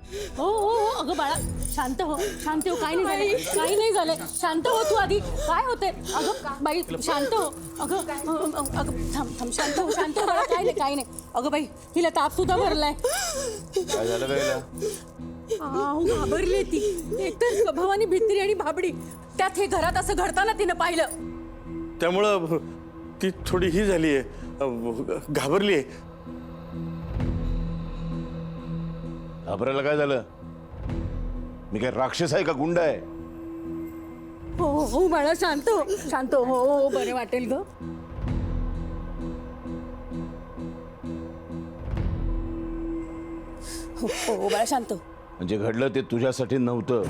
हो हो हो अगं बाळा शांत हो काही नाही झालं काही नाही झालं शांत हो तू आधी काय होते अगं बाई शांत हो अगं अगं थांब शांत हो बाळा काही नाही अगं बाई हिला ताप सुद्धा भरलाय काय झालं काय घाबरली ती एकतर स्वभावानी भित्री आणि भाबडी त्यात हे घरात असं घडताना तिनं पाहिलं त्यामुळं ती थोडी ही झालीये घाबरलीये घाबरायला काय झालं मी काय राक्षस आहे का गुंड आहे हो हो बाळा शांत हो हो बरे वाटेल ग हो बाळा शांत म्हणजे घडलं ते तुझ्यासाठी नव्हतं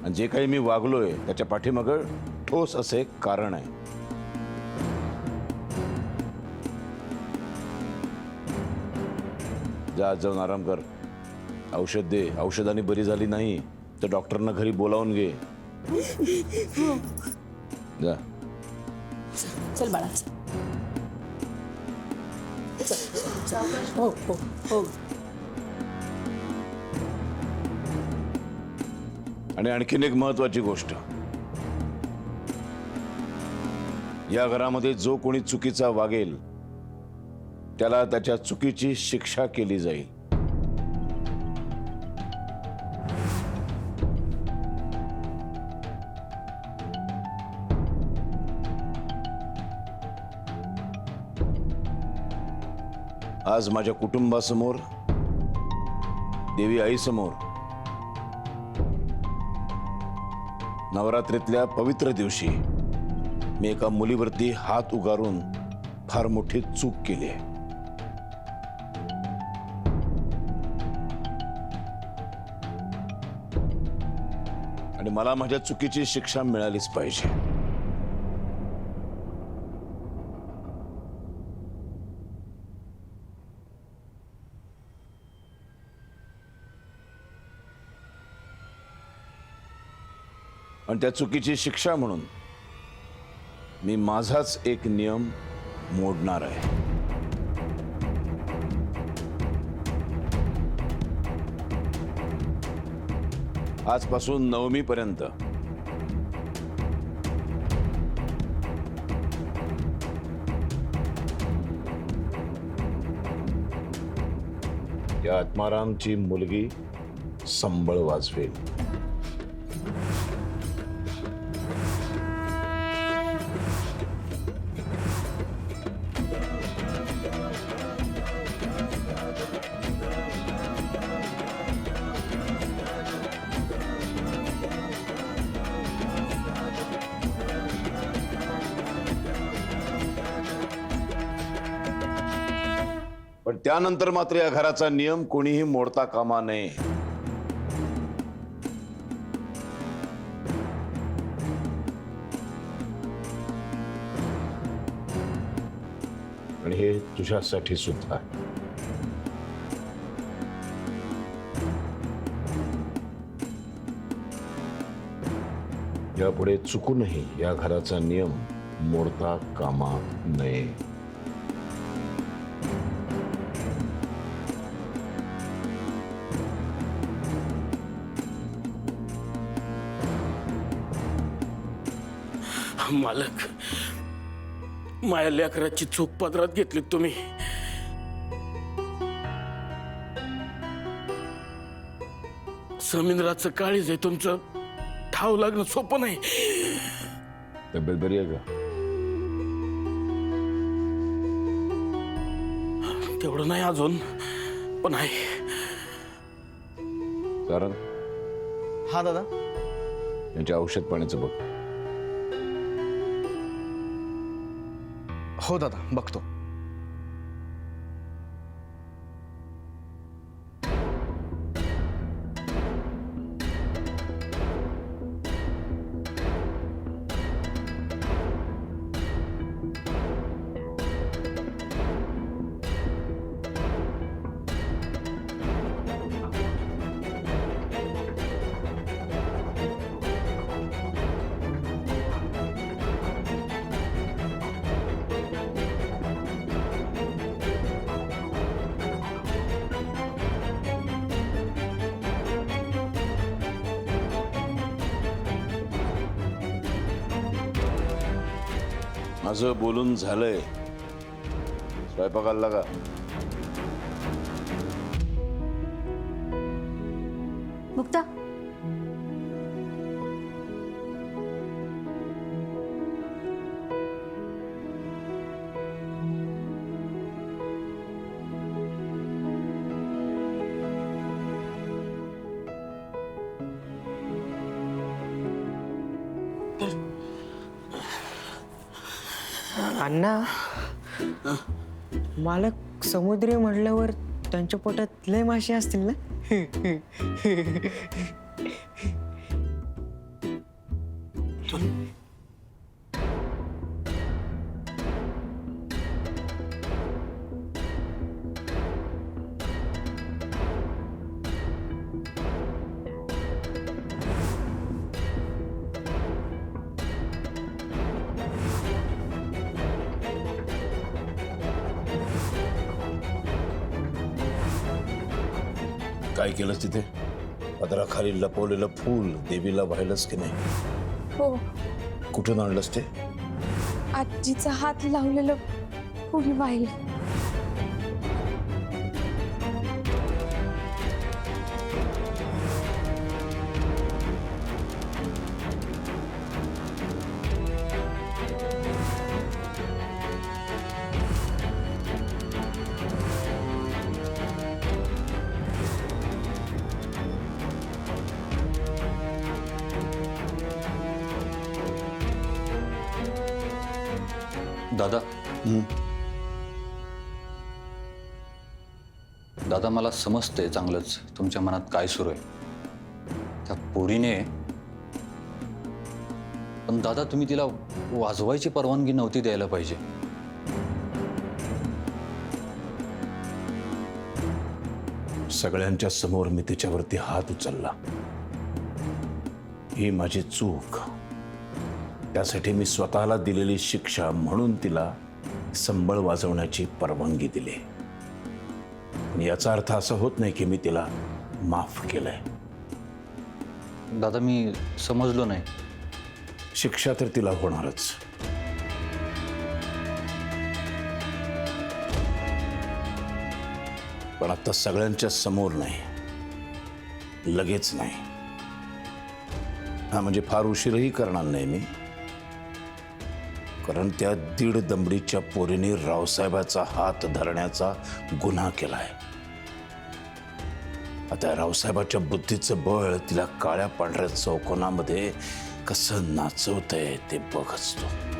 आणि जे काही मी वागलोय त्याच्या पाठीमागं ठोस असे एक कारण आहे जा आज जाऊन आराम कर औषध दे औषधाने बरी झाली नाही तर डॉक्टरना घरी बोलावून घे जा चल बाळा हो हो हो आणि आणखीन एक महत्वाची गोष्ट या घरामध्ये जो कोणी चुकीचा वागेल त्याला त्याच्या चुकीची शिक्षा केली जाईल आज माझ्या कुटुंबासमोर देवी आईसमोर नवरात्रीतल्या पवित्र दिवशी मी एका मुलीवरती हात उगारून फार मोठी चूक केली आहे आणि मला माझ्या चुकीची शिक्षा मिळालीच पाहिजे आणि त्या चुकीची शिक्षा म्हणून मी माझाच एक नियम मोडणार आहे आजपासून नवमीपर्यंत या आत्मारामची मुलगी संबळ वाजवेल पण त्यानंतर मात्र या घराचा नियम कोणीही मोडता कामा नये आणि हे तुझ्यासाठी सुद्धा यापुढे चुकूनही या घराचा नियम मोडता कामा नये मालक माझ्या लेकराची चूक पदरात घेतली तुम्ही समिंद्राचं काळीज आहे तुमचं ठाव लागणं सोपं नाही तब्येत बरी आहे का तेवढं नाही अजून पण आहे कारण हा दादा यांच्या औषध पाण्याचं बघ हो दादा बघतो माझं बोलून झालंय. स्वयंपाकाला लागा. मुक्ता, अण्णा, मालक समुद्री म्हटल्यावर त्यांच्या पोटात लय मासे असतील ना? काय केलंस तिथे? पदराखाली लपवलेलं फूल देवीला वाहिलंस की नाही? हो, कुठून आणलंस ते? आजीचा हात लावलेलं फुल वाहिलं. दादा, दादा मला समजते चांगलंच तुमच्या मनात काय सुरू आहे त्या पोरीने. पण दादा, तुम्ही तिला वाजवायची परवानगी नव्हती द्यायला पाहिजे. सगळ्यांच्या समोर मी तिच्यावरती हात उचलला. ही माझी चूक. त्यासाठी मी स्वतःला दिलेली शिक्षा म्हणून तिला संबळ वाजवण्याची परवानगी दिली. याचा अर्थ असा होत नाही की मी तिला माफ केलंय. दादा, मी समजलो नाही. शिक्षा तर तिला होणारच. पण आता सगळ्यांच्या समोर नाही, लगेच नाही. हा, म्हणजे फार उशीरही करणार नाही मी, कारण त्या 1.5 दमडीच्या पोरीने रावसाहेबाचा हात धरण्याचा गुन्हा केलाय. आता रावसाहेबाच्या बुद्धीचं बळ तिला काळ्या पांढऱ्या चौकोनामध्ये कसं नाचवतंय ते बघच तू.